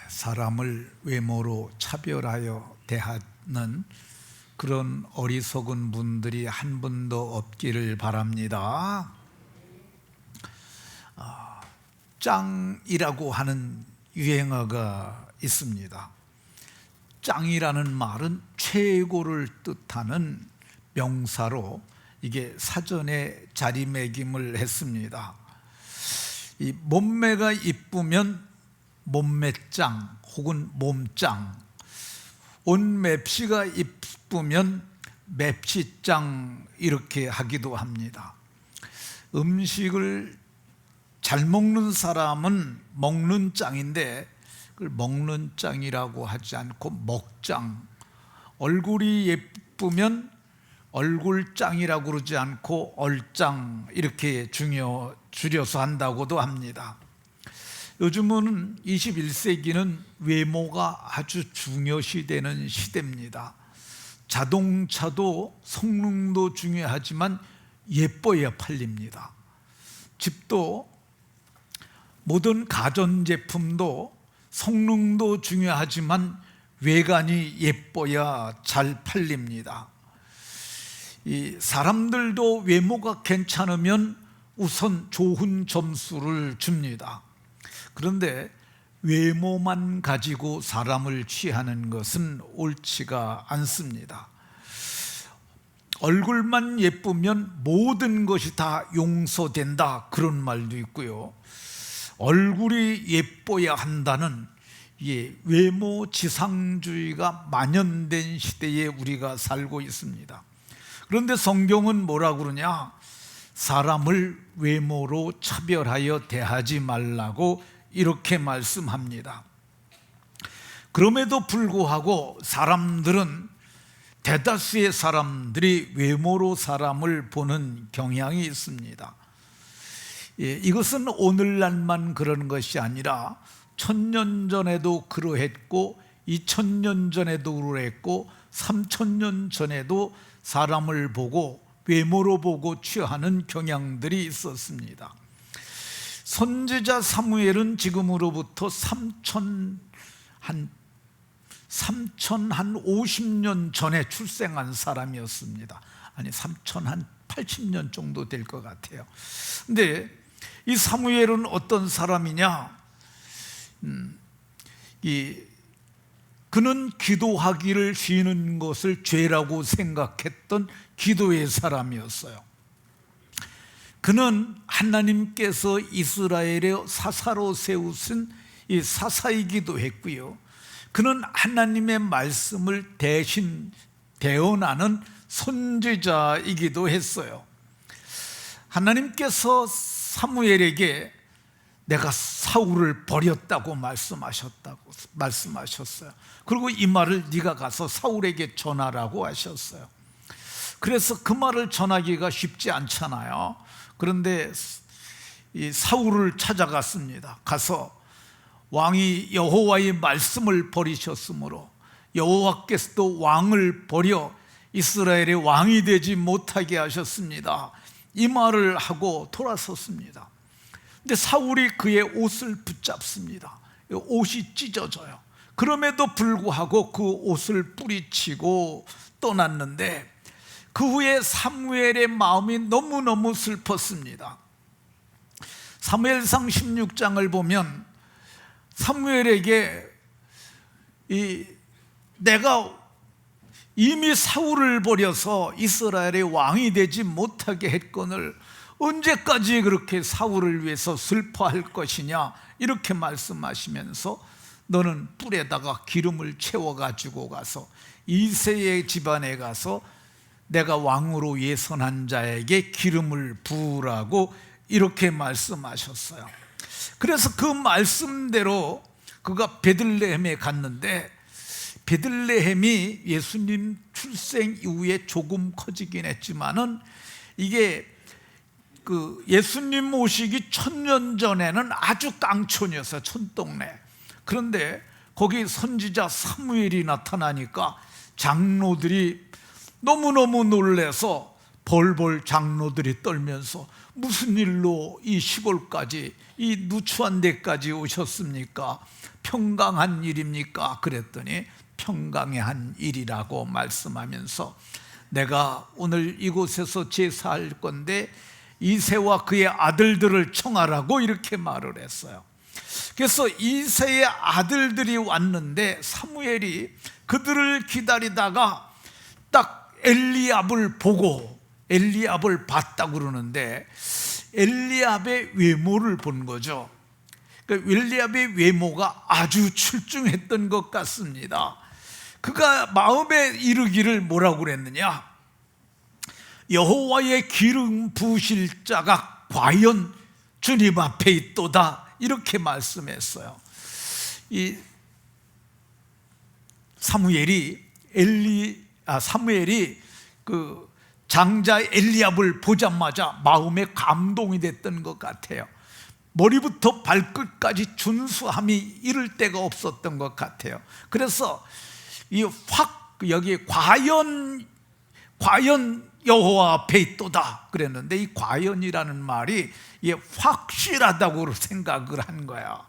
사람을 외모로 차별하여 대하는 그런 어리석은 분들이 한 분도 없기를 바랍니다. 짱이라고 하는 유행어가 있습니다. 짱이라는 말은 최고를 뜻하는 명사로 이게 사전에 자리매김을 했습니다. 이 몸매가 이쁘면 몸매짱 혹은 몸짱, 옷 맵시가 이쁘면 맵시짱 이렇게 하기도 합니다. 음식을 잘 먹는 사람은 먹는 짱인데 그걸 먹는 짱이라고 하지 않고 먹짱, 얼굴이 예쁘면 얼굴짱이라고 그러지 않고 얼짱 이렇게 줄여서 한다고도 합니다. 요즘은 21세기는 외모가 아주 중요시 되는 시대입니다. 자동차도 성능도 중요하지만 예뻐야 팔립니다. 집도 모든 가전제품도 성능도 중요하지만 외관이 예뻐야 잘 팔립니다. 이 사람들도 외모가 괜찮으면 우선 좋은 점수를 줍니다. 그런데 외모만 가지고 사람을 취하는 것은 옳지가 않습니다. 얼굴만 예쁘면 모든 것이 다 용서된다 그런 말도 있고요. 얼굴이 예뻐야 한다는 외모 지상주의가 만연된 시대에 우리가 살고 있습니다. 그런데 성경은 뭐라고 그러냐? 사람을 외모로 차별하여 대하지 말라고 이렇게 말씀합니다. 그럼에도 불구하고 사람들은, 대다수의 사람들이 외모로 사람을 보는 경향이 있습니다. 이것은 오늘날만 그런 것이 아니라 1000년 전에도 그러했고 2000년 전에도 그러했고 3000년 전에도 사람을 보고 외모로 보고 취하는 경향들이 있었습니다. 선지자 사무엘은 지금으로부터 3050년 전에 출생한 사람이었습니다. 아니 3080년 정도 될 것 같아요. 근데 이 사무엘은 어떤 사람이냐? 그는 기도하기를 쉬는 것을 죄라고 생각했던 기도의 사람이었어요. 그는 하나님께서 이스라엘의 사사로 세우신 이 사사이기도 했고요. 그는 하나님의 말씀을 대신 대언하는 선지자이기도 했어요. 하나님께서 사무엘에게 내가 사울을 버렸다고 말씀하셨어요. 그리고 이 말을 네가 가서 사울에게 전하라고 하셨어요. 그래서 그 말을 전하기가 쉽지 않잖아요. 그런데 이 사울을 찾아갔습니다. 가서 왕이 여호와의 말씀을 버리셨으므로 여호와께서도 왕을 버려 이스라엘의 왕이 되지 못하게 하셨습니다. 이 말을 하고 돌아섰습니다. 근데 사울이 그의 옷을 붙잡습니다. 옷이 찢어져요. 그럼에도 불구하고 그 옷을 뿌리치고 떠났는데 그 후에 사무엘의 마음이 너무너무 슬펐습니다. 사무엘상 16장을 보면 사무엘에게 내가 이미 사울을 버려서 이스라엘의 왕이 되지 못하게 했거늘 언제까지 그렇게 사울을 위해서 슬퍼할 것이냐 이렇게 말씀하시면서 너는 뿔에다가 기름을 채워가지고 가서 이새의 집안에 가서 내가 왕으로 예선한 자에게 기름을 부으라고 이렇게 말씀하셨어요. 그래서 그 말씀대로 그가 베들레헴에 갔는데 베들레헴이 예수님 출생 이후에 조금 커지긴 했지만은 이게 예수님 오시기 1000년 전에는 아주 깡촌이었어요. 촌동네. 그런데 거기 선지자 사무엘이 나타나니까 장로들이 너무너무 놀라서 벌벌 장로들이 떨면서 무슨 일로 이 시골까지, 이 누추한 데까지 오셨습니까? 평강한 일입니까? 그랬더니 평강의 한 일이라고 말씀하면서 내가 오늘 이곳에서 제사할 건데 이새와 그의 아들들을 청하라고 이렇게 말을 했어요. 그래서 이새의 아들들이 왔는데 사무엘이 그들을 기다리다가 딱 엘리압을 보고 엘리압을 봤다고 그러는데 엘리압의 외모를 본 거죠. 그러니까 엘리압의 외모가 아주 출중했던 것 같습니다. 그가 마음에 이르기를 뭐라고 그랬느냐? 여호와의 기름 부으실 자가 과연 주님 앞에 있도다, 이렇게 말씀했어요. 이 사무엘이 그 장자 엘리압을 보자마자 마음에 감동이 됐던 것 같아요. 머리부터 발끝까지 준수함이 이를 데가 없었던 것 같아요. 그래서 여기 과연 여호와 앞에 있도다 그랬는데, 이 과연이라는 말이 확실하다고 생각을 한 거야.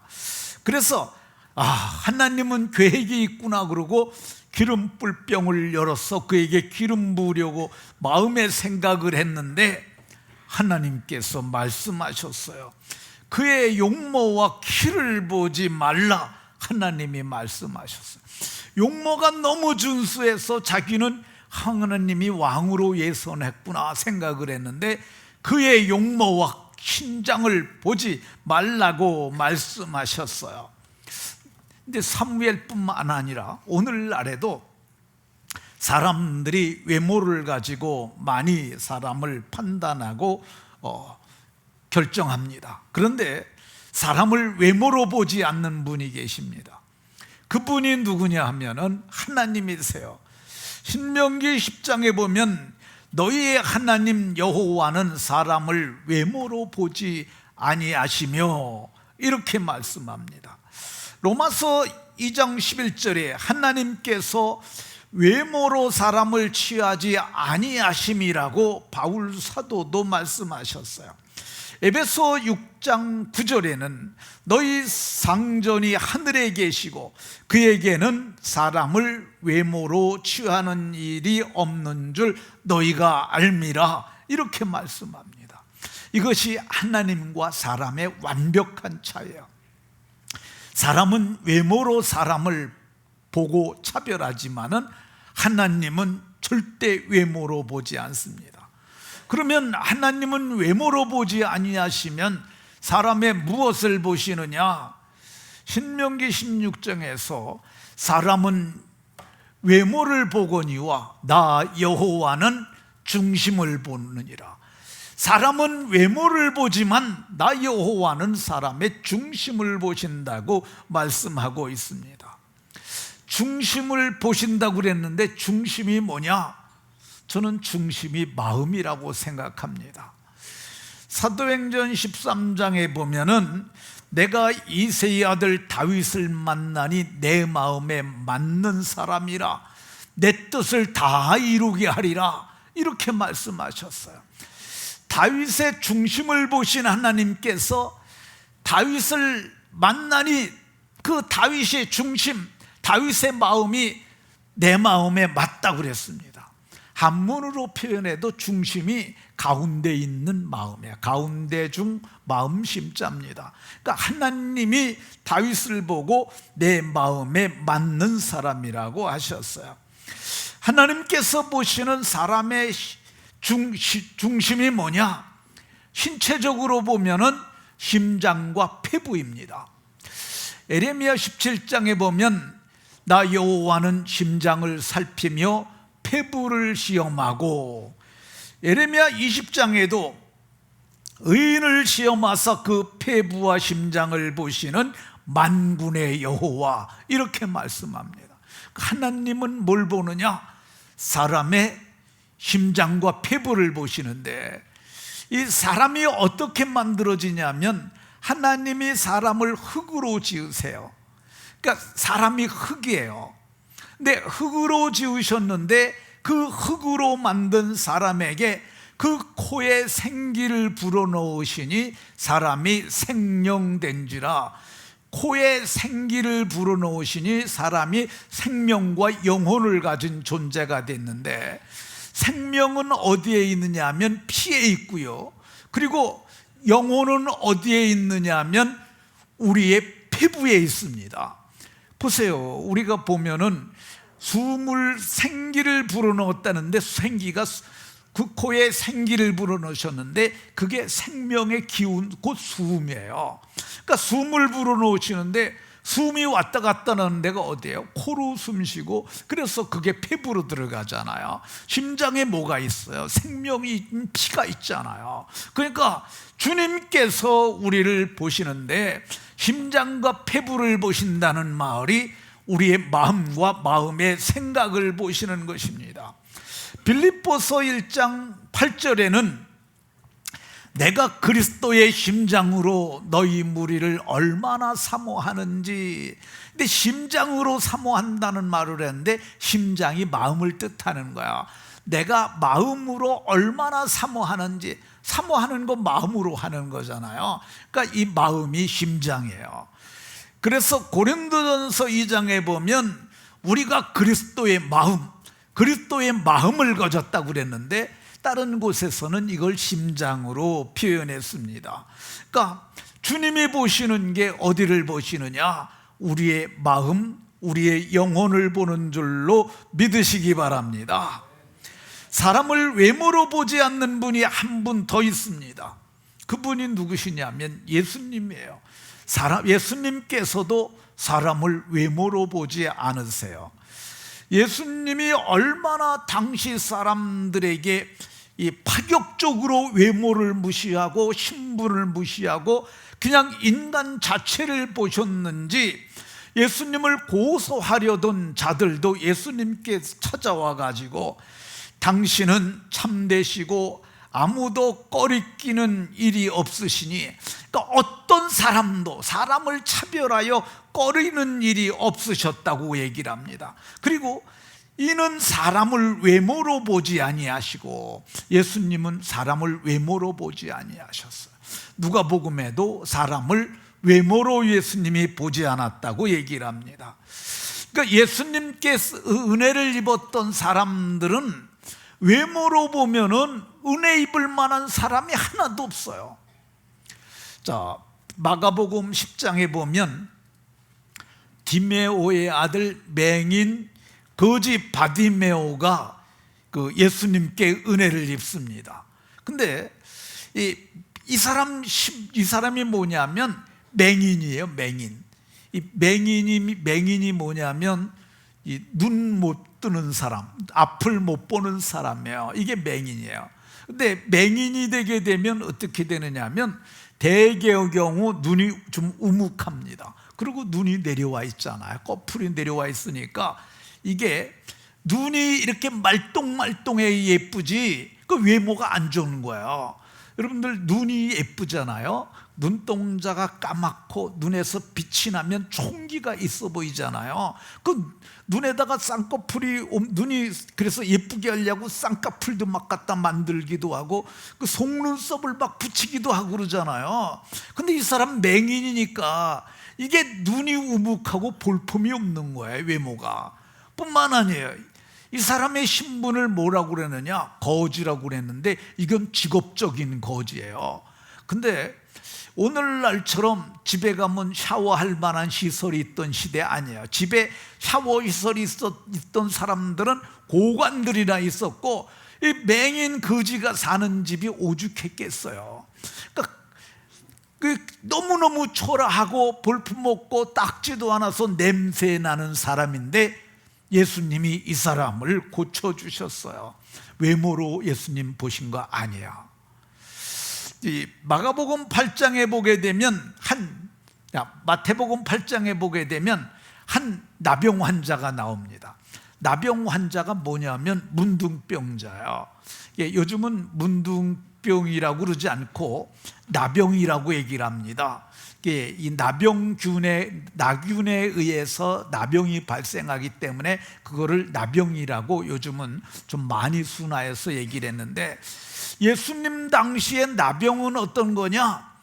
그래서 하나님은 계획이 있구나 그러고 기름불병을 열어서 그에게 기름 부으려고 마음에 생각을 했는데 하나님께서 말씀하셨어요. 그의 용모와 키를 보지 말라, 하나님이 말씀하셨어요. 용모가 너무 준수해서 자기는 하나님이 왕으로 예선했구나 생각을 했는데 그의 용모와 신장을 보지 말라고 말씀하셨어요. 근데 사무엘뿐만 아니라 오늘날에도 사람들이 외모를 가지고 많이 사람을 판단하고 결정합니다. 그런데 사람을 외모로 보지 않는 분이 계십니다. 그분이 누구냐 하면은 하나님이세요. 신명기 10장에 보면 너희의 하나님 여호와는 사람을 외모로 보지 아니하시며 이렇게 말씀합니다. 로마서 2장 11절에 하나님께서 외모로 사람을 취하지 아니하심이라고 바울 사도도 말씀하셨어요. 에베소 6장 9절에는 너희 상전이 하늘에 계시고 그에게는 사람을 외모로 취하는 일이 없는 줄 너희가 알미라, 이렇게 말씀합니다. 이것이 하나님과 사람의 완벽한 차이예요. 사람은 외모로 사람을 보고 차별하지만은 하나님은 절대 외모로 보지 않습니다. 그러면 하나님은 외모로 보지 아니하시면 사람의 무엇을 보시느냐? 신명기 16장에서 사람은 외모를 보거니와 나 여호와는 중심을 보느니라. 사람은 외모를 보지만 나 여호와는 사람의 중심을 보신다고 말씀하고 있습니다. 중심을 보신다고 그랬는데 중심이 뭐냐? 저는 중심이 마음이라고 생각합니다. 사도행전 13장에 보면은 내가 이새의 아들 다윗을 만나니 내 마음에 맞는 사람이라 내 뜻을 다 이루게 하리라, 이렇게 말씀하셨어요. 다윗의 중심을 보신 하나님께서 다윗을 만나니 그 다윗의 중심, 다윗의 마음이 내 마음에 맞다고 그랬습니다. 한문으로 표현해도 중심이 가운데 있는 마음이에요. 가운데 중 마음 심자입니다. 그러니까 하나님이 다윗을 보고 내 마음에 맞는 사람이라고 하셨어요. 하나님께서 보시는 사람의 중심이 뭐냐? 신체적으로 보면은 심장과 폐부입니다. 에레미야 17장에 보면 나 여호와는 심장을 살피며 폐부를 시험하고, 에레미야 20장에도 의인을 시험하사 그 폐부와 심장을 보시는 만군의 여호와, 이렇게 말씀합니다. 하나님은 뭘 보느냐? 사람의 심장과 폐부를 보시는데, 이 사람이 어떻게 만들어지냐면 하나님이 사람을 흙으로 지으세요. 그러니까 사람이 흙이에요. 근데 흙으로 지으셨는데 그 흙으로 만든 사람에게 그 코에 생기를 불어넣으시니 사람이 생명된지라. 코에 생기를 불어넣으시니 사람이 생명과 영혼을 가진 존재가 됐는데, 생명은 어디에 있느냐 하면 피에 있고요, 그리고 영혼은 어디에 있느냐 하면 우리의 피부에 있습니다. 보세요, 우리가 보면은 숨을 생기를 불어넣었다는데, 생기가 그 코에 생기를 불어넣으셨는데 그게 생명의 기운, 곧 숨이에요. 그러니까 숨을 불어넣으시는데 숨이 왔다 갔다 하는 데가 어디예요? 코로 숨 쉬고, 그래서 그게 피부로 들어가잖아요. 심장에 뭐가 있어요? 생명이 피가 있잖아요. 그러니까 주님께서 우리를 보시는데 심장과 피부를 보신다는 말이 우리의 마음과 마음의 생각을 보시는 것입니다. 빌립보서 1장 8절에는 내가 그리스도의 심장으로 너희 무리를 얼마나 사모하는지. 근데 심장으로 사모한다는 말을 했는데 심장이 마음을 뜻하는 거야. 내가 마음으로 얼마나 사모하는지. 사모하는 건 마음으로 하는 거잖아요. 그러니까 이 마음이 심장이에요. 그래서 고린도전서 2장에 보면 우리가 그리스도의 마음을 가졌다고 그랬는데, 다른 곳에서는 이걸 심장으로 표현했습니다. 그러니까 주님이 보시는 게 어디를 보시느냐? 우리의 마음, 우리의 영혼을 보는 줄로 믿으시기 바랍니다. 사람을 외모로 보지 않는 분이 한 분 더 있습니다. 그분이 누구시냐면 예수님이에요. 예수님께서도 사람을 외모로 보지 않으세요. 예수님이 얼마나 당시 사람들에게 이 파격적으로 외모를 무시하고 신분을 무시하고 그냥 인간 자체를 보셨는지, 예수님을 고소하려던 자들도 예수님께 찾아와 가지고 당신은 참되시고 아무도 꺼리끼는 일이 없으시니, 그러니까 어떤 사람도 사람을 차별하여 꺼리는 일이 없으셨다고 얘기를 합니다. 그리고 이는 사람을 외모로 보지 아니하시고, 예수님은 사람을 외모로 보지 아니하셨어요. 누가복음에도 사람을 외모로 예수님이 보지 않았다고 얘기를 합니다. 그러니까 예수님께 은혜를 입었던 사람들은 외모로 보면은 은혜 입을 만한 사람이 하나도 없어요. 자, 마가복음 10장에 보면 디메오의 아들 맹인 거지 바디메오가 그 예수님께 은혜를 입습니다. 근데 이 사람이 뭐냐면 맹인이에요. 맹인. 이 맹인이 뭐냐면 눈 못 뜨는 사람, 앞을 못 보는 사람이에요. 이게 맹인이에요. 근데 맹인이 되게 되면 어떻게 되느냐면 대개의 경우 눈이 좀 우묵합니다. 그리고 눈이 내려와 있잖아요. 꺼풀이 내려와 있으니까 이게 눈이 이렇게 말똥말똥해 예쁘지 그 외모가 안 좋은 거예요. 여러분들 눈이 예쁘잖아요. 눈동자가 까맣고 눈에서 빛이 나면 총기가 있어 보이잖아요. 그 눈에다가 쌍꺼풀이, 눈이 그래서 예쁘게 하려고 쌍꺼풀도 막 갖다 만들기도 하고 그 속눈썹을 막 붙이기도 하고 그러잖아요. 근데 이 사람 맹인이니까 이게 눈이 우묵하고 볼품이 없는 거예요. 외모가. 뿐만 아니에요. 이 사람의 신분을 뭐라고 그랬느냐? 거지라고 그랬는데 이건 직업적인 거지예요. 근데 오늘날처럼 집에 가면 샤워할 만한 시설이 있던 시대 아니에요. 집에 샤워 시설이 있던 사람들은 고관들이나 있었고, 이 맹인 거지가 사는 집이 오죽했겠어요. 그러니까 너무너무 초라하고 볼품 없고 닦지도 않아서 냄새 나는 사람인데 예수님이 이 사람을 고쳐주셨어요. 외모로 예수님 보신 거 아니에요. 이 마가복음 8장에 보게 되면 마태복음 8장에 보게 되면 한 나병 환자가 나옵니다. 나병 환자가 뭐냐면 문둥병자예요. 요즘은 문둥병이라고 그러지 않고 나병이라고 얘기를 합니다. 이 나균에 의해서 나병이 발생하기 때문에 그거를 나병이라고 요즘은 좀 많이 순화해서 얘기를 했는데, 예수님 당시에 나병은 어떤 거냐?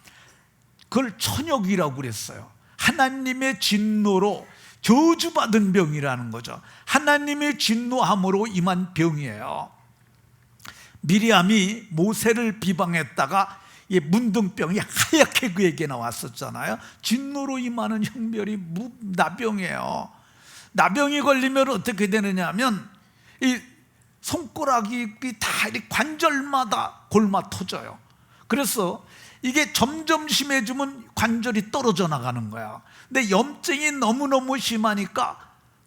그걸 천역이라고 그랬어요. 하나님의 진노로 저주받은 병이라는 거죠. 하나님의 진노함으로 임한 병이에요. 미리암이 모세를 비방했다가 이 문둥병이 하얗게 그에게 나왔었잖아요. 진노로 임하는 형별이 나병이에요. 나병이 걸리면 어떻게 되느냐 하면 이 손가락이 다 관절마다 골마 터져요. 그래서 이게 점점 심해지면 관절이 떨어져 나가는 거야. 근데 염증이 너무너무 심하니까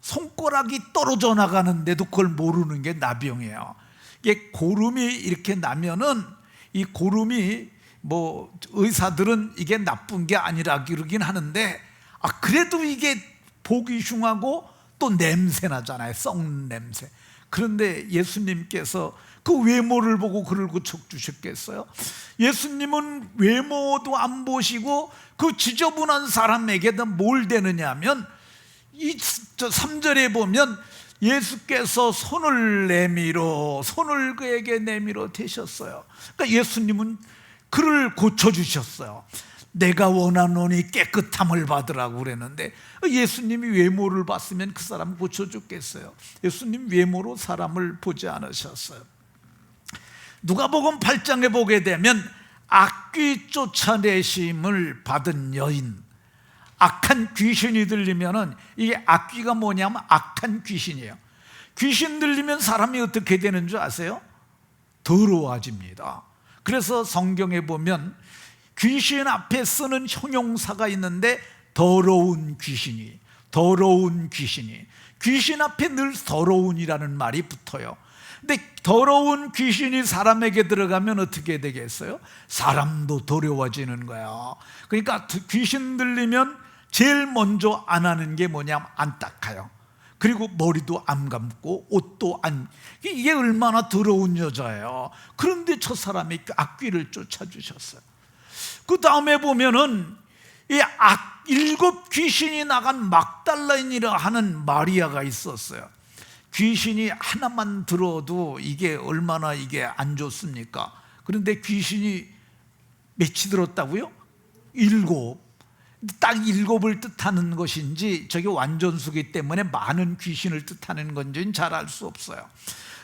손가락이 떨어져 나가는데도 그걸 모르는 게 나병이에요. 이게 고름이 이렇게 나면은 이 고름이 뭐 의사들은 이게 나쁜 게 아니라 그러긴 하는데, 그래도 이게 보기 흉하고 또 냄새 나잖아요. 썩는 냄새. 그런데 예수님께서 그 외모를 보고 그를 고쳐주셨겠어요? 예수님은 외모도 안 보시고 그 지저분한 사람에게도 뭘 되느냐 하면, 이 3절에 보면 예수께서 손을 그에게 내밀어 대셨어요. 그러니까 예수님은 그를 고쳐주셨어요. 내가 원하노니 깨끗함을 받으라고 그랬는데, 예수님이 외모를 봤으면 그 사람 고쳐줬겠어요? 예수님 외모로 사람을 보지 않으셨어요. 누가복음 8장에 보게 되면 악귀 쫓아내심을 받은 여인, 악한 귀신이 들리면은, 이게 악귀가 뭐냐면 악한 귀신이에요. 귀신 들리면 사람이 어떻게 되는 줄 아세요? 더러워집니다. 그래서 성경에 보면 귀신 앞에 쓰는 형용사가 있는데, 더러운 귀신 앞에 늘 더러운이라는 말이 붙어요. 근데 더러운 귀신이 사람에게 들어가면 어떻게 되겠어요? 사람도 더러워지는 거야. 그러니까 귀신 들리면 제일 먼저 안 하는 게 뭐냐면 안 닦아요. 그리고 머리도 안 감고 옷도 안, 이게 얼마나 더러운 여자예요. 그런데 저 사람이 악귀를 쫓아주셨어요. 그 다음에 보면은 이 7 귀신이 나간 막달라인이라 하는 마리아가 있었어요. 귀신이 하나만 들어도 이게 얼마나 이게 안 좋습니까? 그런데 귀신이 몇이 들었다고요? 7. 딱 7을 뜻하는 것인지 저게 완전수기 때문에 많은 귀신을 뜻하는 건지는 잘 알 수 없어요.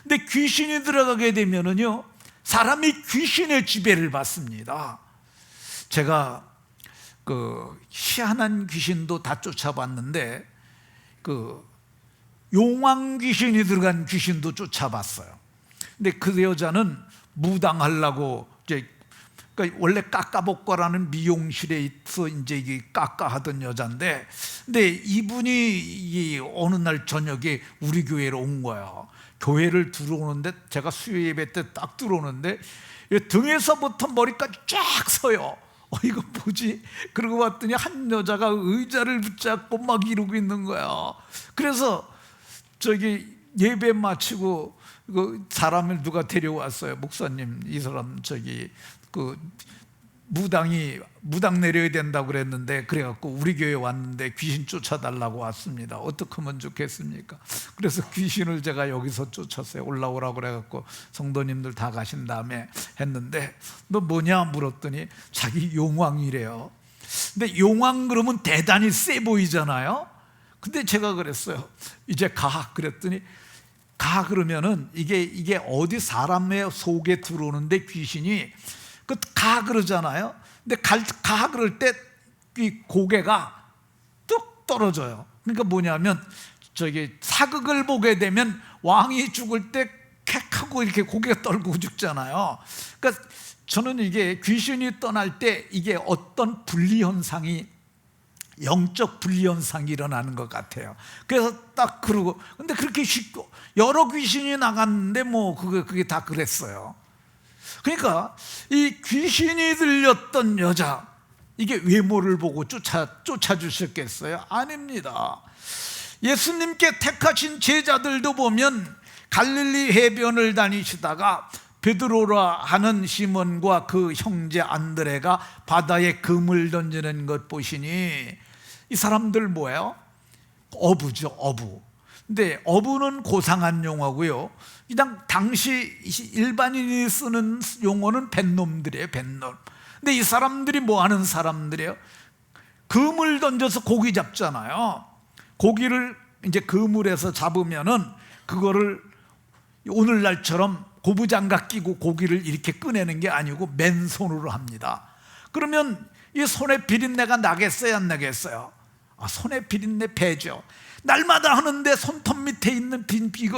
근데 귀신이 들어가게 되면은요, 사람이 귀신의 지배를 받습니다. 제가 그 희한한 귀신도 다 쫓아봤는데, 그 용왕 귀신이 들어간 귀신도 쫓아봤어요. 근데 그 여자는 무당하려고 이제, 그러니까 원래 깎아복과라는 미용실에서 이제 이게 깎아하던 여자인데, 근데 이분이 어느 날 저녁에 우리 교회로 온 거예요. 교회를 들어오는데, 제가 수요 예배 때 딱 들어오는데 등에서부터 머리까지 쫙 서요. 이거 뭐지? 그러고 봤더니 한 여자가 의자를 붙잡고 막 이러고 있는 거야. 그래서 저기 예배 마치고 그 사람을 누가 데려왔어요. 목사님, 이 사람 저기 그 무당 내려야 된다고 그랬는데, 그래갖고 우리 교회 왔는데 귀신 쫓아달라고 왔습니다. 어떻게 하면 좋겠습니까? 그래서 귀신을 제가 여기서 쫓았어요. 올라오라고 그래갖고 성도님들 다 가신 다음에 했는데, 너 뭐냐 물었더니 자기 용왕이래요. 근데 용왕 그러면 대단히 세 보이잖아요. 근데 제가 그랬어요. 이제 가 그랬더니, 가 그러면은 이게 어디 사람의 속에 들어오는데 귀신이 가 그러잖아요. 근데 가 그럴 때 이 고개가 뚝 떨어져요. 그러니까 뭐냐면 저기 사극을 보게 되면 왕이 죽을 때 캑하고 이렇게 고개가 떨고 죽잖아요. 그러니까 저는 이게 귀신이 떠날 때 이게 어떤 분리현상이, 영적 분리현상이 일어나는 것 같아요. 그래서 딱 그러고, 근데 그렇게 쉽고 여러 귀신이 나갔는데 뭐 그게 다 그랬어요. 그러니까 이 귀신이 들렸던 여자, 이게 외모를 보고 쫓아주셨겠어요? 아닙니다. 예수님께 택하신 제자들도 보면 갈릴리 해변을 다니시다가 베드로라 하는 시몬과 그 형제 안드레가 바다에 금을 던지는 것 보시니, 이 사람들 뭐예요? 어부죠, 어부. 근데 어부는 고상한 용어고요, 그냥 당시 일반인이 쓰는 용어는 뱃놈들이에요, 뱃놈. 근데 이 사람들이 뭐 하는 사람들이에요? 그물 던져서 고기 잡잖아요. 고기를 이제 그물에서 잡으면은 그거를 오늘날처럼 고부장갑 끼고 고기를 이렇게 꺼내는 게 아니고 맨손으로 합니다. 그러면 이 손에 비린내가 나겠어요, 안 나겠어요? 손에 비린내 배죠. 날마다 하는데 손톱 밑에 있는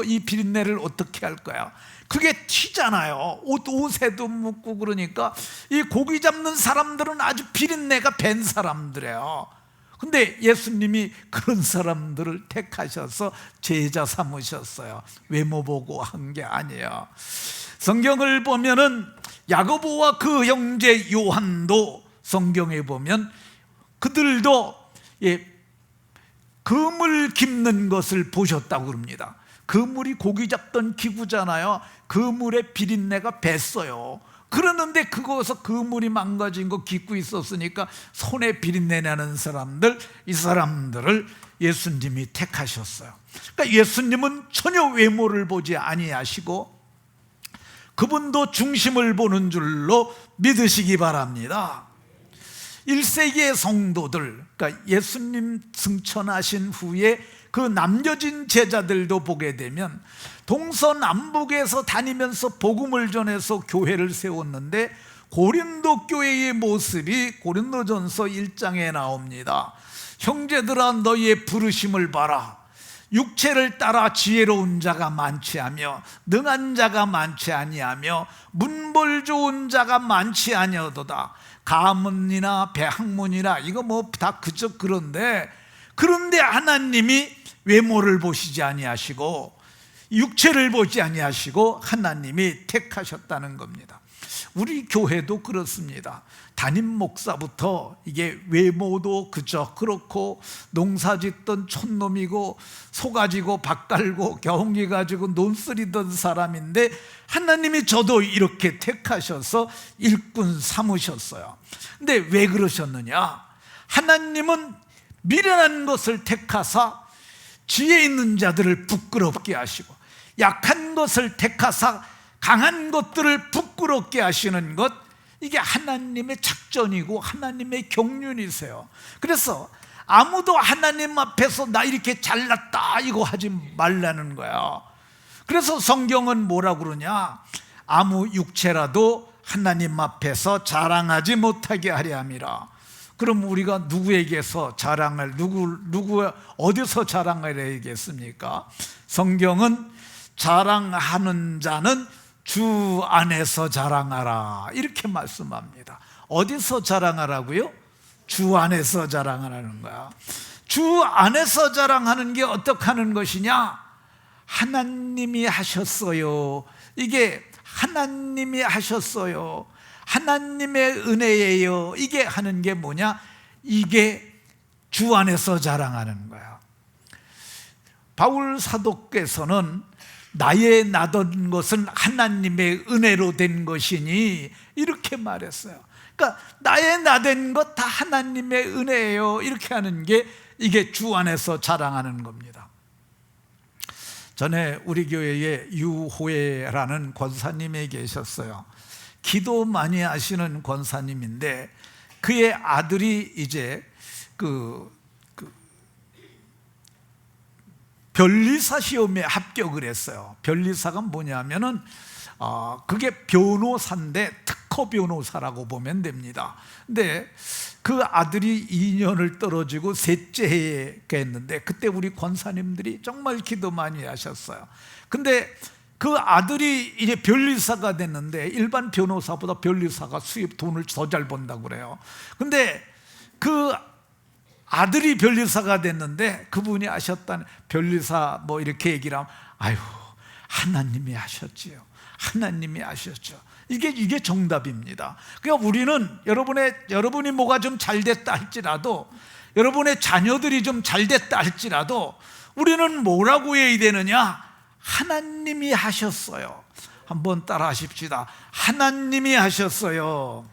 이 비린내를 어떻게 할 거야? 그게 튀잖아요. 옷에도 묻고. 그러니까 이 고기 잡는 사람들은 아주 비린내가 밴 사람들이에요. 근데 예수님이 그런 사람들을 택하셔서 제자 삼으셨어요. 외모 보고 한 게 아니에요. 성경을 보면은 야고보와 그 형제 요한도 성경에 보면 그들도 그물 깁는 것을 보셨다고 그럽니다. 그물이 고기 잡던 기구잖아요. 그물에 비린내가 뱄어요. 그러는데 그거에서 그물이 망가진 거 깃고 있었으니까 손에 비린내 나는 사람들, 이 사람들을 예수님이 택하셨어요. 그러니까 예수님은 전혀 외모를 보지 아니하시고 그분도 중심을 보는 줄로 믿으시기 바랍니다. 1세기의 성도들, 그러니까 예수님 승천하신 후에 그 남겨진 제자들도 보게 되면 동서남북에서 다니면서 복음을 전해서 교회를 세웠는데 고린도 교회의 모습이 고린도전서 1장에 나옵니다. 형제들아, 너희의 부르심을 봐라. 육체를 따라 지혜로운 자가 많지 않으며 능한 자가 많지 아니하며 문벌 좋은 자가 많지 아니하도다. 가문이나 배학문이나 이거 뭐 다 그저 그런데 하나님이 외모를 보시지 아니하시고 육체를 보지 아니하시고 하나님이 택하셨다는 겁니다. 우리 교회도 그렇습니다. 담임 목사부터 이게 외모도 그저 그렇고 농사짓던 촌놈이고 소가지고 밥 갈고 겨우기 가지고 논쓰리던 사람인데 하나님이 저도 이렇게 택하셔서 일꾼 삼으셨어요. 근데 왜 그러셨느냐? 하나님은 미련한 것을 택하사 지혜 있는 자들을 부끄럽게 하시고 약한 것을 택하사 강한 것들을 부끄럽게 하시는 것, 이게 하나님의 작전이고 하나님의 경륜이세요. 그래서 아무도 하나님 앞에서 나 이렇게 잘났다 이거 하지 말라는 거야. 그래서 성경은 뭐라고 그러냐? 아무 육체라도 하나님 앞에서 자랑하지 못하게 하려 함이라. 그럼 우리가 누구에게서 자랑을 어디서 자랑하려겠습니까? 성경은 자랑하는 자는 주 안에서 자랑하라 이렇게 말씀합니다. 어디서 자랑하라고요? 주 안에서 자랑하라는 거야. 주 안에서 자랑하는 게 어떻게 하는 것이냐? 하나님이 하셨어요. 이게 하나님이 하셨어요. 하나님의 은혜예요. 이게 하는 게 뭐냐? 이게 주 안에서 자랑하는 거야. 바울 사도께서는 나의 나던 것은 하나님의 은혜로 된 것이니 이렇게 말했어요. 그러니까 나의 나된 것 다 하나님의 은혜예요. 이렇게 하는 게 이게 주 안에서 자랑하는 겁니다. 전에 우리 교회에 유호회라는 권사님이 계셨어요. 기도 많이 하시는 권사님인데 그의 아들이 이제 변리사 시험에 합격을 했어요. 변리사가 뭐냐면은 그게 변호사인데 특허 변호사라고 보면 됩니다. 근데 그 아들이 2년을 떨어지고 셋째 해에 했는데 그때 우리 권사님들이 정말 기도 많이 하셨어요. 근데 그 아들이 이제 변리사가 됐는데 일반 변호사보다 변리사가 돈을 더 잘 번다고 그래요. 근데 그 아들이 변리사가 됐는데 그분이 하셨다는 변리사 뭐 이렇게 얘기를 하면 아유 하나님이 하셨지요. 하나님이 하셨죠. 이게 정답입니다. 그러니까 우리는 여러분이 뭐가 좀 잘 됐다 할지라도 여러분의 자녀들이 좀 잘 됐다 할지라도 우리는 뭐라고 해야 되느냐? 하나님이 하셨어요. 한번 따라 하십시다. 하나님이 하셨어요.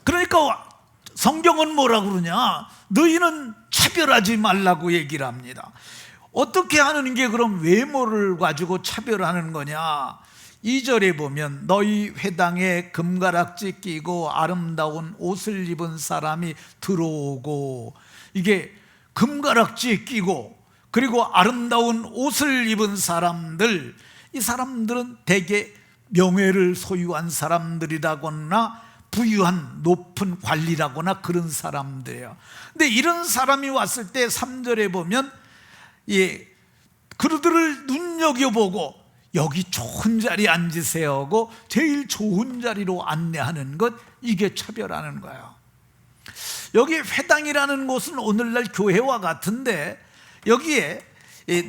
그러니까 성경은 뭐라고 그러냐? 너희는 차별하지 말라고 얘기를 합니다. 어떻게 하는 게 그럼 외모를 가지고 차별하는 거냐? 2절에 보면 너희 회당에 금가락지 끼고 아름다운 옷을 입은 사람이 들어오고, 이게 금가락지 끼고 그리고 아름다운 옷을 입은 사람들, 이 사람들은 대개 명예를 소유한 사람들이라거나 부유한 높은 관리라거나 그런 사람들이에요. 근데 이런 사람이 왔을 때 3절에 보면 그들을 눈여겨보고 여기 좋은 자리에 앉으세요 하고 제일 좋은 자리로 안내하는 것, 이게 차별하는 거예요. 여기 회당이라는 곳은 오늘날 교회와 같은데, 여기에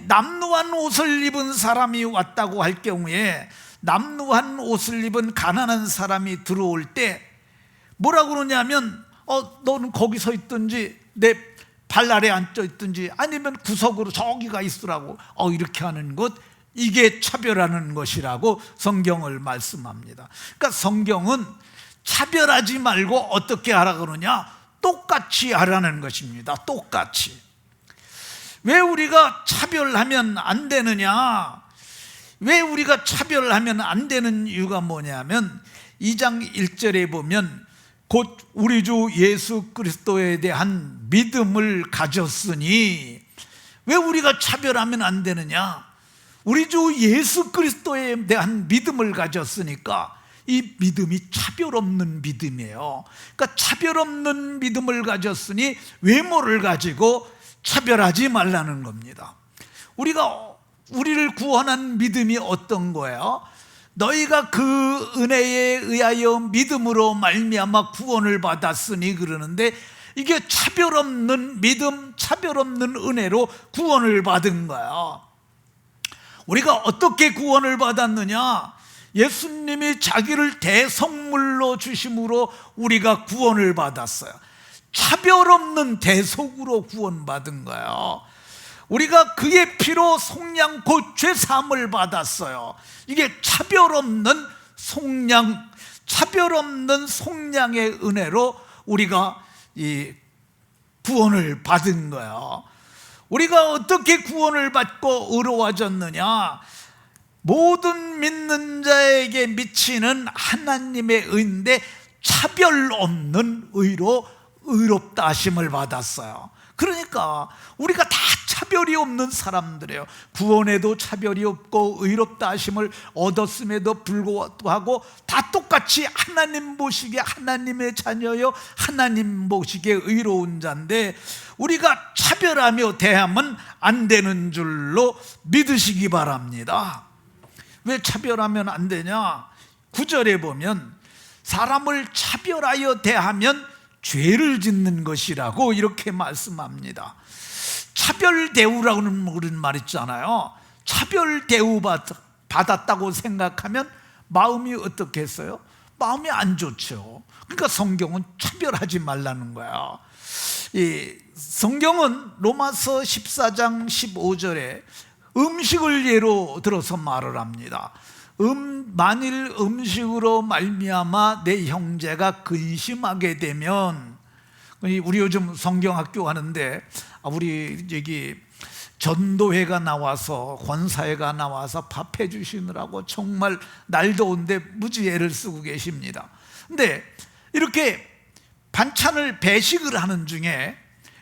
남루한 옷을 입은 사람이 왔다고 할 경우에 남루한 옷을 입은 가난한 사람이 들어올 때 뭐라고 그러냐면 너는 거기 서 있든지 내 발 아래 앉아 있든지 아니면 구석으로 저기 가 있으라고 이렇게 하는 것, 이게 차별하는 것이라고 성경을 말씀합니다. 그러니까 성경은 차별하지 말고 어떻게 하라 그러냐? 똑같이 하라는 것입니다. 똑같이. 왜 우리가 차별하면 안 되느냐? 왜 우리가 차별하면 안 되는 이유가 뭐냐면 2장 1절에 보면 곧 우리 주 예수 그리스도에 대한 믿음을 가졌으니, 왜 우리가 차별하면 안 되느냐? 우리 주 예수 그리스도에 대한 믿음을 가졌으니까 이 믿음이 차별 없는 믿음이에요. 그러니까 차별 없는 믿음을 가졌으니 외모를 가지고 차별하지 말라는 겁니다. 우리를 구원한 믿음이 어떤 거예요? 너희가 그 은혜에 의하여 믿음으로 말미암아 구원을 받았으니 그러는데, 이게 차별 없는 믿음, 차별 없는 은혜로 구원을 받은 거야. 우리가 어떻게 구원을 받았느냐? 예수님이 자기를 대속물로 주심으로 우리가 구원을 받았어요. 차별 없는 대속으로 구원받은 거예요. 우리가 그의 피로 속량 곧 죄사함을 받았어요. 이게 차별 없는 속량, 차별 없는 속량의 은혜로 우리가 이 구원을 받은 거예요. 우리가 어떻게 구원을 받고 의로워졌느냐? 모든 믿는 자에게 미치는 하나님의 의인데 차별 없는 의로 의롭다 하심을 받았어요. 그러니까 우리가 다 차별이 없는 사람들이에요. 구원에도 차별이 없고 의롭다 하심을 얻었음에도 불구하고 다 똑같이 하나님 보시기에 하나님의 자녀요, 하나님 보시기에 의로운 자인데, 우리가 차별하며 대하면 안 되는 줄로 믿으시기 바랍니다. 왜 차별하면 안 되냐? 9절에 보면 사람을 차별하여 대하면 죄를 짓는 것이라고 이렇게 말씀합니다. 차별 대우라는 말 있잖아요. 차별 대우 받았다고 생각하면 마음이 어떻게 했어요? 마음이 안 좋죠. 그러니까 성경은 차별하지 말라는 거야. 이 성경은 로마서 14장 15절에 음식을 예로 들어서 말을 합니다. 만일 음식으로 말미암아 내 형제가 근심하게 되면, 우리 요즘 성경학교 하는데 우리 여기 전도회가 나와서 권사회가 나와서 밥 해주시느라고 정말 날 더운데 무지 애를 쓰고 계십니다. 근데 이렇게 반찬을 배식을 하는 중에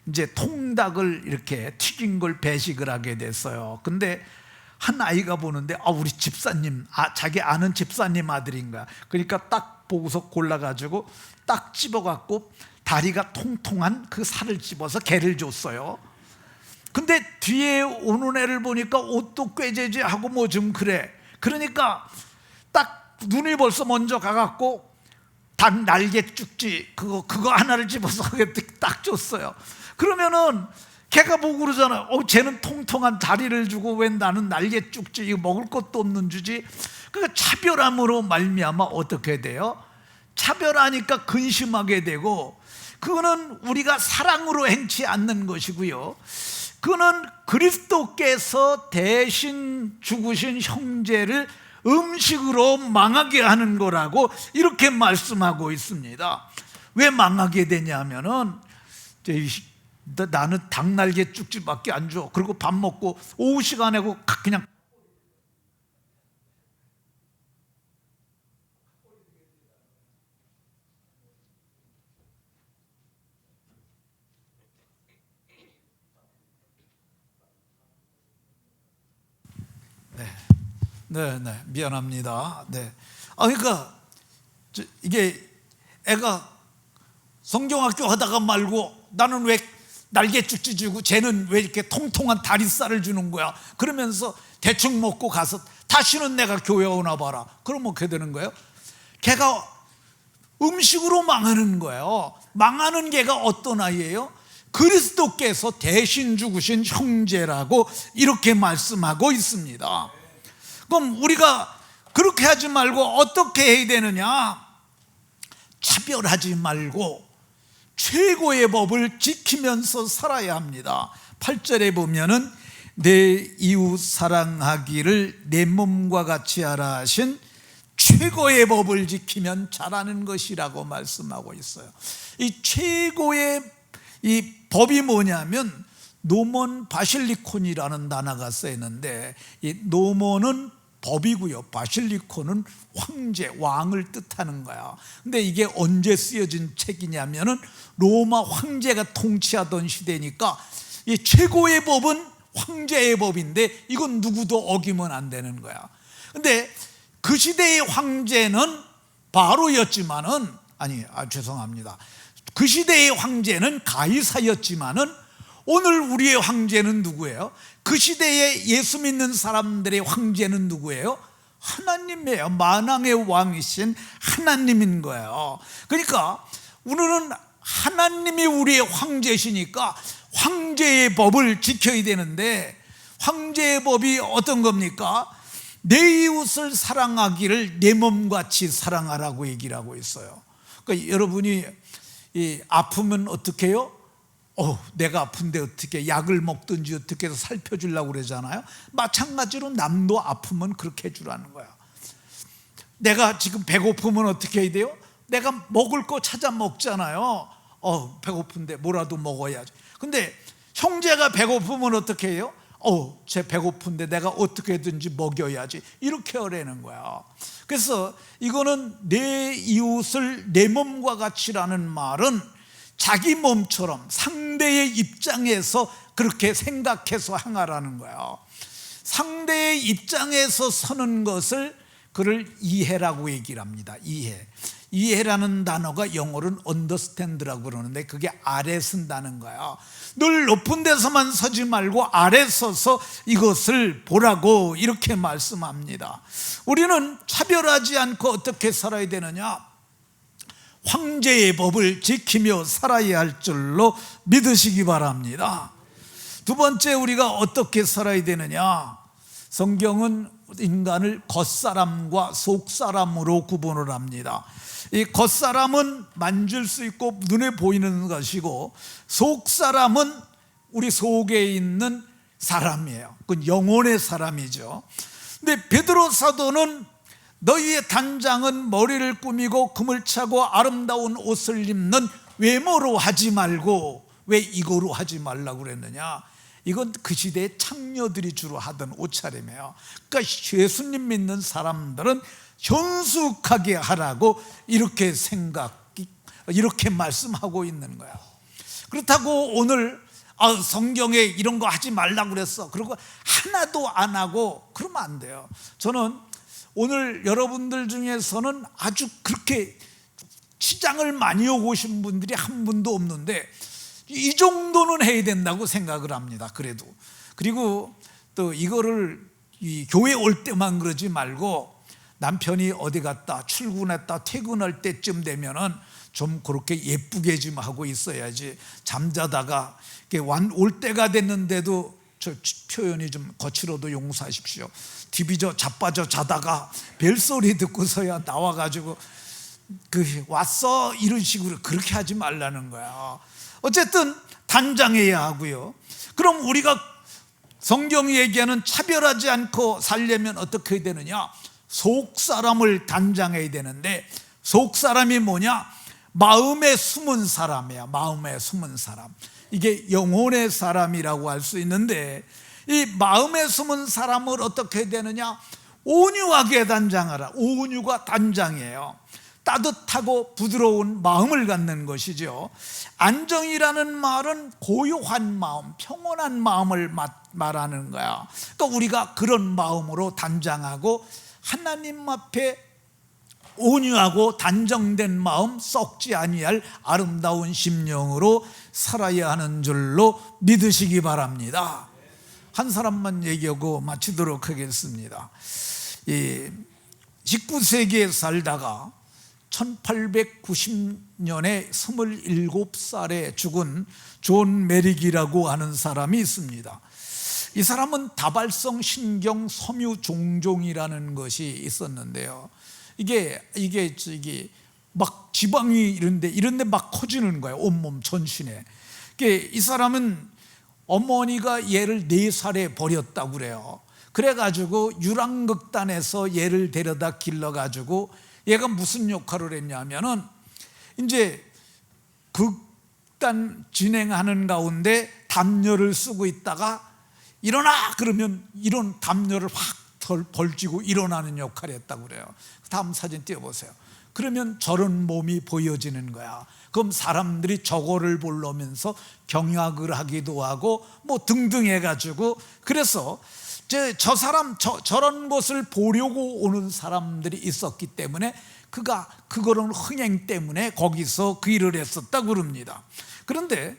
이제 통닭을 이렇게 튀긴 걸 배식을 하게 됐어요. 근데 한 아이가 보는데 우리 집사님, 자기 아는 집사님 아들인 거야. 그러니까 딱 보고서 골라가지고 딱 집어갖고 다리가 통통한 그 살을 집어서 걔를 줬어요. 근데 뒤에 오는 애를 보니까 옷도 꾀재재하고 뭐 좀 그래. 그러니까 딱 눈이 벌써 먼저 가갖고 닭 날개 쭉지 그거 하나를 집어서 딱 줬어요. 그러면은 걔가 보고 그러잖아요. 쟤는 통통한 다리를 주고 왜 나는 날개 쭉지, 이거 먹을 것도 없는 주지. 그러니까 차별함으로 말미암아 어떻게 돼요? 차별하니까 근심하게 되고, 그거는 우리가 사랑으로 행치 않는 것이고요, 그거는 그리스도께서 대신 죽으신 형제를 음식으로 망하게 하는 거라고 이렇게 말씀하고 있습니다. 왜 망하게 되냐면은 나는 닭날개 쭉집밖에 안 줘. 그리고 밥 먹고 오후 시간에 그냥 네, 미안합니다. 네. 그러니까 이게 애가 성경학교 하다가 말고 나는 왜 날개 쭉지 주고 쟤는 왜 이렇게 통통한 다리살을 주는 거야? 그러면서 대충 먹고 가서 다시는 내가 교회 오나 봐라. 그럼 어떻게 되는 거예요? 걔가 음식으로 망하는 거예요. 망하는 걔가 어떤 아이예요? 그리스도께서 대신 죽으신 형제라고 이렇게 말씀하고 있습니다. 그럼 우리가 그렇게 하지 말고 어떻게 해야 되느냐? 차별하지 말고 최고의 법을 지키면서 살아야 합니다. 8절에 보면은 내 이웃 사랑하기를 내 몸과 같이 하라 하신 최고의 법을 지키면 잘하는 것이라고 말씀하고 있어요. 이 최고의 이 법이 뭐냐면 노몬 바실리콘이라는 단어가 쓰였는데, 이 노몬은 법이고요, 바실리콘은 황제, 왕을 뜻하는 거야. 근데 이게 언제 쓰여진 책이냐면은 로마 황제가 통치하던 시대니까 이 최고의 법은 황제의 법인데 이건 누구도 어기면 안 되는 거야. 근데 그 시대의 황제는 바로였지만은 죄송합니다. 그 시대의 황제는 가이사였지만은 오늘 우리의 황제는 누구예요? 그 시대에 예수 믿는 사람들의 황제는 누구예요? 하나님이에요. 만왕의 왕이신 하나님인 거예요. 그러니까 우리는 하나님이 우리의 황제시니까 황제의 법을 지켜야 되는데, 황제의 법이 어떤 겁니까? 내 이웃을 사랑하기를 내 몸같이 사랑하라고 얘기를 하고 있어요. 그러니까 여러분이 아프면 어떻게 해요? 내가 아픈데 어떻게 약을 먹든지 어떻게 해서 살펴주려고 그러잖아요. 마찬가지로 남도 아프면 그렇게 해주라는 거야. 내가 지금 배고프면 어떻게 해야 돼요? 내가 먹을 거 찾아 먹잖아요. 배고픈데 뭐라도 먹어야지. 근데 형제가 배고프면 어떻게 해요? 쟤 배고픈데 내가 어떻게든지 먹여야지, 이렇게 하라는 거야. 그래서 이거는 내 이웃을 내 몸과 같이라는 말은 자기 몸처럼 상대의 입장에서 그렇게 생각해서 행하라는 거예요. 상대의 입장에서 서는 것을 그를 이해라고 얘기를 합니다. 이해라는 단어가 영어로는 understand라고 그러는데 그게 아래 쓴다는 거야. 늘 높은 데서만 서지 말고 아래 서서 이것을 보라고 이렇게 말씀합니다. 우리는 차별하지 않고 어떻게 살아야 되느냐? 황제의 법을 지키며 살아야 할 줄로 믿으시기 바랍니다. 두 번째, 우리가 어떻게 살아야 되느냐? 성경은 인간을 겉사람과 속사람으로 구분을 합니다. 이 겉사람은 만질 수 있고 눈에 보이는 것이고, 속사람은 우리 속에 있는 사람이에요. 그건 영혼의 사람이죠. 근데 베드로 사도는 너희의 단장은 머리를 꾸미고 금을 차고 아름다운 옷을 입는 외모로 하지 말고, 왜 이거로 하지 말라고 그랬느냐? 이건 그 시대의 창녀들이 주로 하던 옷차림이에요. 그러니까 예수님 믿는 사람들은 현숙하게 하라고 이렇게 이렇게 말씀하고 있는 거야. 그렇다고 오늘 성경에 이런 거 하지 말라고 그랬어, 그리고 하나도 안 하고 그러면 안 돼요. 저는 오늘 여러분들 중에서는 아주 그렇게 시장을 많이 오고 오신 분들이 한 분도 없는데 이 정도는 해야 된다고 생각을 합니다. 그리고 또 이거를 교회 올 때만 그러지 말고 남편이 어디 갔다 출근했다 퇴근할 때쯤 되면은 좀 그렇게 예쁘게 좀 하고 있어야지. 잠자다가 올 때가 됐는데도, 저 표현이 좀 거칠어도 용서하십시오, 디비져 자빠져 자다가 벨소리 듣고서야 나와가지고 왔어 이런 식으로 그렇게 하지 말라는 거야. 어쨌든 단장해야 하고요. 그럼 우리가 성경이 얘기하는 차별하지 않고 살려면 어떻게 해야 되느냐? 속사람을 단장해야 되는데, 속사람이 뭐냐? 마음에 숨은 사람이야. 마음에 숨은 사람. 이게 영혼의 사람이라고 할 수 있는데, 이 마음에 숨은 사람을 어떻게 되느냐? 온유하게 단장하라. 온유가 단장이에요. 따뜻하고 부드러운 마음을 갖는 것이죠. 안정이라는 말은 고요한 마음, 평온한 마음을 말하는 거야. 그러니까 우리가 그런 마음으로 단장하고 하나님 앞에 온유하고 단정된 마음, 썩지 아니할 아름다운 심령으로 살아야 하는 줄로 믿으시기 바랍니다. 한 사람만 얘기하고 마치도록 하겠습니다. 19세기에 살다가 1890년에 27살에 죽은 존 메릭이라고 하는 사람이 있습니다. 이 사람은 다발성 신경 섬유 종종이라는 것이 있었는데요. 이게 막 지방이 이런데 막 커지는 거예요. 온몸 전신에. 이 사람은 어머니가 얘를 4살에 버렸다고 그래요. 그래가지고 유랑극단에서 얘를 데려다 길러가지고 얘가 무슨 역할을 했냐면은 이제 극단 진행하는 가운데 담요를 쓰고 있다가 일어나 그러면 이런 담요를 확 벌지고 일어나는 역할을 했다고 그래요. 다음 사진 띄워보세요. 그러면 저런 몸이 보여지는 거야. 그럼 사람들이 저거를 보려면서 경악을 하기도 하고 뭐 등등 해가지고, 그래서 저 사람 저런 것을 보려고 오는 사람들이 있었기 때문에 그거는 흥행 때문에 거기서 그 일을 했었다고 그럽니다. 그런데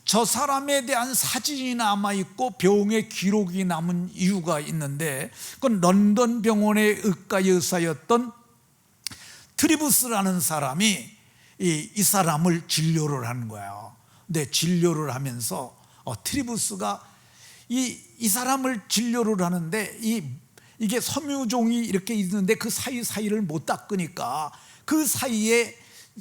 저 사람에 대한 사진이 남아있고 병의 기록이 남은 이유가 있는데, 그건 런던 병원의 의과 의사였던 트리부스라는 사람이 이 사람을 진료를 하는 거예요. 근데 진료를 하면서 트리부스가 이 사람을 진료를 하는데 이게 섬유종이 이렇게 있는데 그 사이사이를 못 닦으니까 그 사이에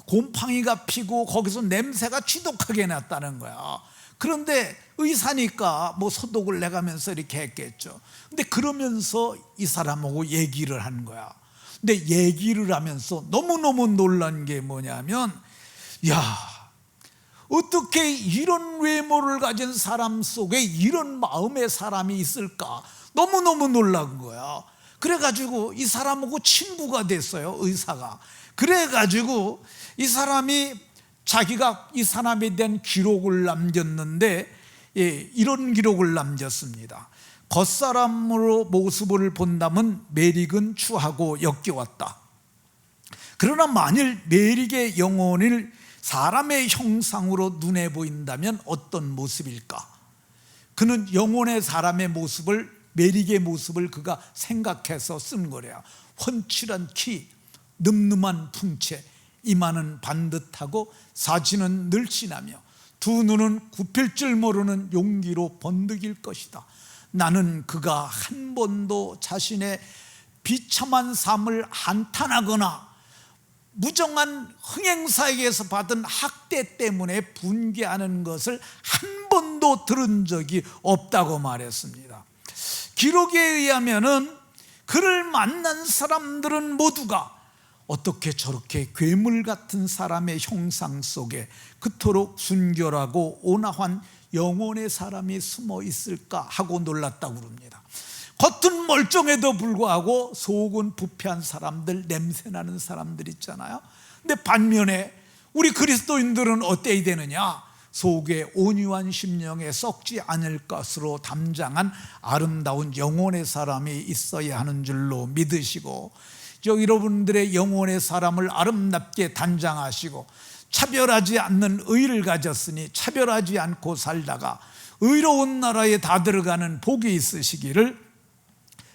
곰팡이가 피고 거기서 냄새가 지독하게 났다는 거야. 그런데 의사니까 뭐 소독을 내가면서 이렇게 했겠죠. 근데 그러면서 이 사람하고 얘기를 하는 거야. 근데 얘기를 하면서 너무너무 놀란 게 뭐냐면, 야, 어떻게 이런 외모를 가진 사람 속에 이런 마음의 사람이 있을까? 너무너무 놀란 거야. 그래가지고 이 사람하고 친구가 됐어요, 의사가. 그래가지고 이 사람이 자기가 이 사람에 대한 기록을 남겼는데, 이런 기록을 남겼습니다. 겉사람으로 모습을 본다면 메릭은 추하고 역겨웠다. 그러나 만일 메릭의 영혼을 사람의 형상으로 눈에 보인다면 어떤 모습일까? 그는 영혼의 사람의 모습을, 메릭의 모습을 그가 생각해서 쓴 거래요. 훤칠한 키, 늠름한 풍채, 이마는 반듯하고 사지는 늘씬하며 두 눈은 굽힐 줄 모르는 용기로 번득일 것이다. 나는 그가 한 번도 자신의 비참한 삶을 한탄하거나 무정한 흥행사에게서 받은 학대 때문에 분개하는 것을 한 번도 들은 적이 없다고 말했습니다. 기록에 의하면은 그를 만난 사람들은 모두가 어떻게 저렇게 괴물 같은 사람의 형상 속에 그토록 순결하고 온화한 영혼의 사람이 숨어 있을까 하고 놀랐다고 그럽니다. 겉은 멀쩡해도 불구하고 속은 부패한 사람들, 냄새나는 사람들 있잖아요. 근데 반면에 우리 그리스도인들은 어때야 되느냐? 속에 온유한 심령에 썩지 않을 것으로 담장한 아름다운 영혼의 사람이 있어야 하는 줄로 믿으시고, 여러분들의 영혼의 사람을 아름답게 단장하시고 차별하지 않는 의를 가졌으니 차별하지 않고 살다가 의로운 나라에 다 들어가는 복이 있으시기를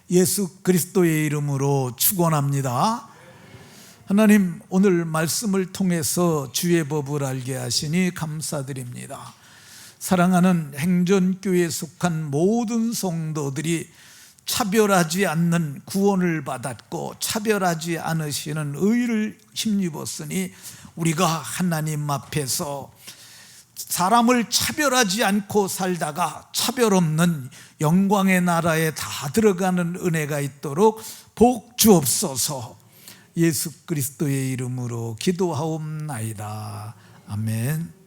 예수 그리스도의 이름으로 축원합니다. 하나님, 오늘 말씀을 통해서 주의 법을 알게 하시니 감사드립니다. 사랑하는 행전교회에 속한 모든 성도들이 차별하지 않는 구원을 받았고 차별하지 않으시는 의를 힘입었으니 우리가 하나님 앞에서 사람을 차별하지 않고 살다가 차별 없는 영광의 나라에 다 들어가는 은혜가 있도록 복 주옵소서. 예수 그리스도의 이름으로 기도하옵나이다. 아멘.